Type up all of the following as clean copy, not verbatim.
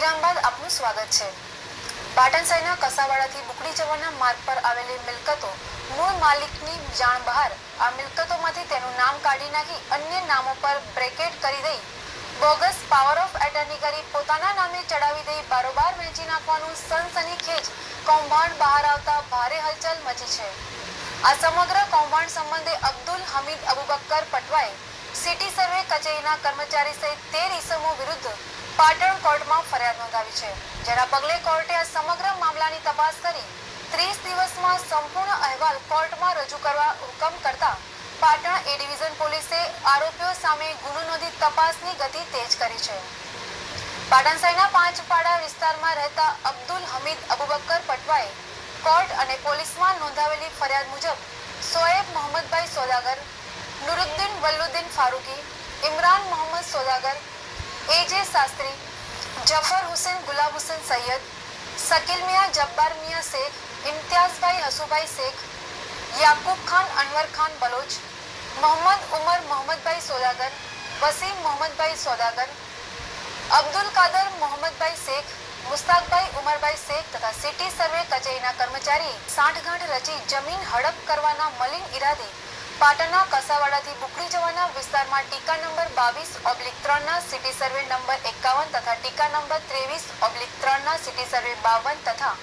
વિરામ બાદ આપનું સ્વાગત છે। પાટણ શહેરના કસાવાડાથી બુકડી જવાના માર્ગ પર આવેલી મિલકતો મૂળ માલિકની જાણ બહાર આ મિલકતોમાંથી તેનું નામ કાઢી નાખી અન્ય નામો પર બ્રેકેટ કરી દઈ બોગસ પાવર ઓફ એટર્ની કરી પોતાના નામે ચડાવી દઈ બારોબાર વેચી નાખવાનું સનસનીખેજ કૌભાંડ બહાર આવતા ભારે હલચલ મચી છે। આ સમગ્ર કૌભાંડ સંબંધે અબ્દુલ હમીદ અબુબક્કર પટવાએ સિટી સર્વે કચેરીના કર્મચારી સહિત 13 ઇસમો વિરુદ્ધ પાટણ કોર્ટમાં ફરિયાદ નોંધાવી છે, જેના પગલે કોર્ટે આ સમગ્ર મામલાની તપાસ કરી 30 દિવસમાં સંપૂર્ણ અહેવાલ કોર્ટમાં રજૂ કરવા હુકમ કરતા પાટણ એ ડિવિઝન પોલીસે આરોપીઓ સામે ગુનો નોંધી તપાસની ગતિ તેજ કરી છે। પાટણ શહેરના પાંચપાડા વિસ્તારમાં રહેતા અબ્દુલ હમીદ અબુબક્કર પટવાએ કોર્ટ અને પોલીસમાં નોંધાવેલી ફરિયાદ મુજબ સોએબ મોહમ્મદભાઈ સોદાગર, નુરુદ્દીન વલ્લુદ્દીન ફારૂકી, ઇમરાન મોહમ્મદ સોદાગર, એજે શાસ્ત્રી, જફર હુસેન ગુલાબ હુસેન સૈયદ, શકીલ મિયા જબ્બાર મિયા શેખ, ઇમ્તિયાઝભાઈ હસુભાઈ શેખ, યાકુબ ખાન અનવર ખાન બલોચ, મોહમ્મદ ઉમર મોહમ્મદભાઈ સોદાગર, વસીમ મોહમ્મદભાઈ સોદાગર, અબ્દુલ કાદર મોહમ્મદભાઈ શેખ, મુસ્તાકભાઈ ઉમરભાઈ શેખ તથા સિટી સર્વે કચેરીના કર્મચારી સાંઠગાંઠ રચી જમીન હડપ કરવાના મલિન ઈરાદે પાટણના કસાવાડાથી બુકડી જવાના વિસ્તારમાં ટીકા નંબર 22/3 ના સિટી સર્વે નંબર 51 તથા ટીકા નંબર 23/3 ના સિટી સર્વે 52 તથા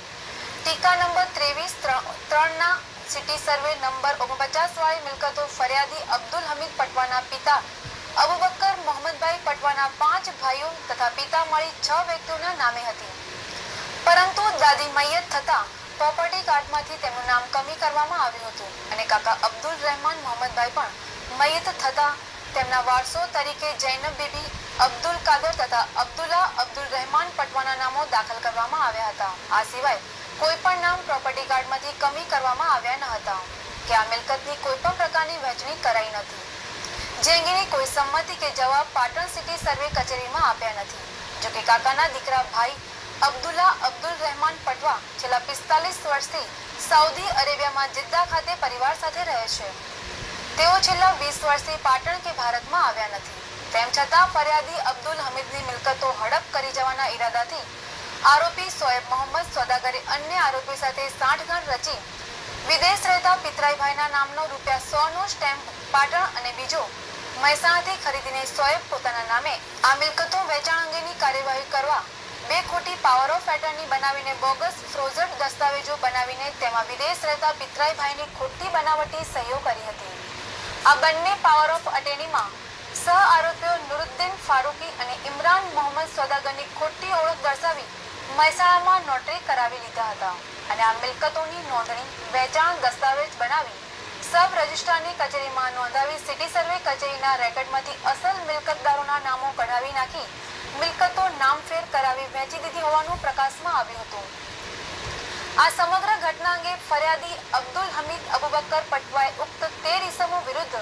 ટીકા નંબર 23/3 ના સિટી સર્વે નંબર 49 વાળી મિલકતો ફરિયાદી અબ્દુલ હમીદ પટવાના પિતા અબુબક્કર મોહમ્મદભાઈ પટવાના 5 ભાઈઓ તથા પિતા મળી 6 વ્યક્તિઓના નામે હતી, પરંતુ દાદી મૈયત થતા પ્રોપર્ટી કાર્ડમાંથી તેમનું નામ કમી કરવામાં આવ્યું હતું અને કાકા અબ્દુલ રહેમાન મોહમ્મદભાઈ પણ મૈયત થતા તેમના વારસો તરીકે જૈનબ બીબી, અબ્દુલ કાદર તથા અબ્દુલ્લા અબ્દુલ રહેમાન પટવાના નામો દાખલ કરવામાં આવ્યા હતા। આ સિવાય કોઈ પણ નામ પ્રોપર્ટી કાર્ડમાંથી કમી કરવામાં આવ્યા ન હતા કે આ મિલકતની કોઈ પણ પ્રકારની વહેંચણી કરાઈ નથી, જે અંગેની કોઈ સંમતિ કે જવાબ પાટણ સિટી સર્વે કચેરીમાં આપ્યા નથી। જોકે કાકાના દીકરા ભાઈ અબ્દુલ્લા અબ્દુલ રહેમાન પટવા છેલ્લા 45 વર્ષથી સાઉદી અરેબિયામાં જિદ્દા ખાતે પરિવાર સાથે રહે છે। તેઓ છેલ્લા 20 વર્ષથી પાટણ કે ભારતમાં આવ્યા નથી। તેમ છતાં ફરિયાદી અબ્દુલ હમીદની મિલકતો હડપ કરી જવાના ઈરાદાથી આરોપી સોએબ મોહમ્મદ સોદાગરે અન્ય આરોપી સાથે સાંઠગાંઠ રચી વિદેશ રહેતા પિતરાઈભાઈના નામનો ₹100 નો સ્ટેમ્પ પાટણ અને બીજો મહેસાણાથી ખરીદીને સોએબ પોતાના નામે આ મિલકતો વેચાણ અંગેની કાર્યવાહી કરવા 2 ખોટી પાવર ઓફ એટર્ની બનાવીને બોગસ ફ્રોઝન દસ્તાવેજો બનાવીને તેમાં વિદેશ રહેતા પિતરાઈભાઈની ખોટી બનાવટી સહીઓ કરી હતી। આ બંને પાવર ઓફ એટર્નીમાં સહ આરોપીઓ નુરુદ્દીન ફારૂકી અને ઇમરાન મોહમ્મદ સોદાગરની ખોટી ઓળખ દર્શાવી મહેસાણામાં નોટરી કરાવી લીધા હતા અને આ મિલકતોની નોંધણી વેચાણ દસ્તાવેજ બનાવી સબ રજિસ્ટ્રારની કચેરીમાં નોંધાવી સિટી સર્વે કચેરીના રેકર્ડમાંથી અસલ મિલકતદારોના નામો કઢાવી નાખી મિલકતો નામફેર કરાવી વેચી દીધી હોવાનું પ્રકાશમાં આવ્યું હતું। આ સમગ્ર ઘટના અંગે ફરિયાદી અબ્દુલ હમીદ અબુબક્કર પટવાએ ઉક્ત 13 ઇસમો વિરુદ્ધ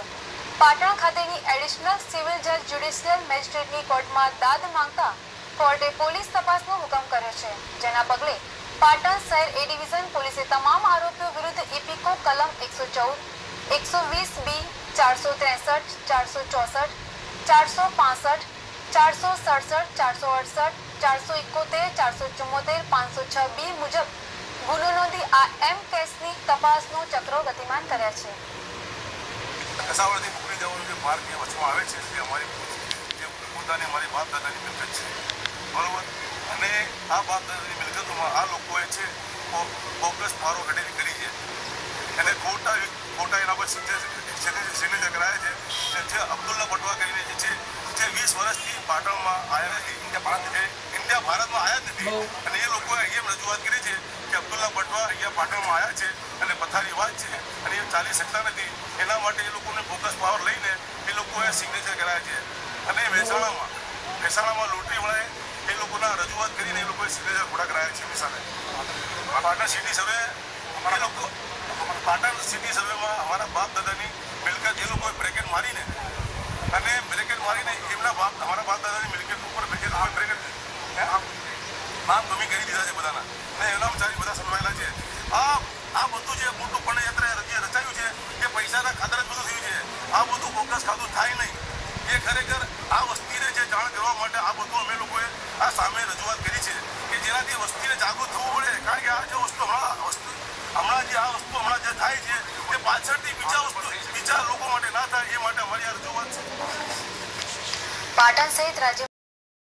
પાટણ ખાતેની એડિશનલ સિવિલ જજ જ્યુડિશિયલ મેજિસ્ટ્રેટની કોર્ટમાં દાદ માંગતા કોર્ટે પોલીસ તપાસનો હુકમ કર્યો છે, જેના પગલે પાટણ શહેર એ ડિવિઝન પોલીસે તમામ આરોપીઓ વિરુદ્ધ ઇપીકો કલમ 114, 120B, 463, 464, 465, 467, 468, 471, 474, 506B મુજબ ગુનો નોંધી આ એમ કેસની તપાસનો ચક્રો ગતિમાન કર્યા છે। કસાવાડાથી બુકડી જવાનો જે માર્ગ એ વચમાં આવે છે તે અમારી પોતાની અમારી બાપ દાદાની મિલકત છે, બરોબર। અને આ બાપ દાદાની મિલકતોમાં આ લોકોએ છે બોગસ ફારો કઢેલી કરી છે અને ખોટા એના પર સિગ્નેચર કરાયા છે। જે અબ્દુલ્લા પટવા કરીને જે છે જે 20 વર્ષથી પાટણમાં આવ્યા નથી, ઇન્ડિયા ભારતમાં આવ્યા જ નથી અને એ લોકોએ એમ રજૂઆત કરી છે કે અબ્દુલ્લા પટવા અહીંયા પાટણમાં આવ્યા છે અને પથારી વાત છે અને એ ચાલી શકતા નથી, એના માટે એ લોકોને બોગસ પાવર લઈને એ લોકોએ સિગ્નેચર કરાયા છે અને મહેસાણામાં લોટરીવાળાએ એ લોકોના રજૂઆત કરીને એ લોકોએ સિગ્નેચર ખોટા કરાયા છે। પાટણ સિટી સર્વે એ લોકો પાટણ સિટી સર્વેમાં અમારા બાપ દાદાની મિલકત એ લોકોએ બ્રેકેટ મારીને અમારા બાપ દાદાની મિલકત ઉપર બ્રેકેટ નામ કમી કરી દીધા છે બધાના અને એના ચારી બધા સલવાયેલા છે। આ બધું જે મોટું પણયંત્ર રચાયું છે એ પૈસાના ખાતર જ બધું થયું છે। આ બધું બોગસ ખાતું થાય નહીં, એ ખરેખર આ વસ્તીને જે જાણ કરવા માટે આ બધું અમે લોકોએ આ સામે રજૂઆત કરી છે કે જેનાથી વસ્તીને જાગૃત થવું પડે, કારણ કે આ જે વસ્તુ હમણાં જે થાય છે તે પાછળથી બીજા લોકો માટે ના થાય એ માટે અમારી આ રજૂઆત છે. પાટણ સહિત રાજ્ય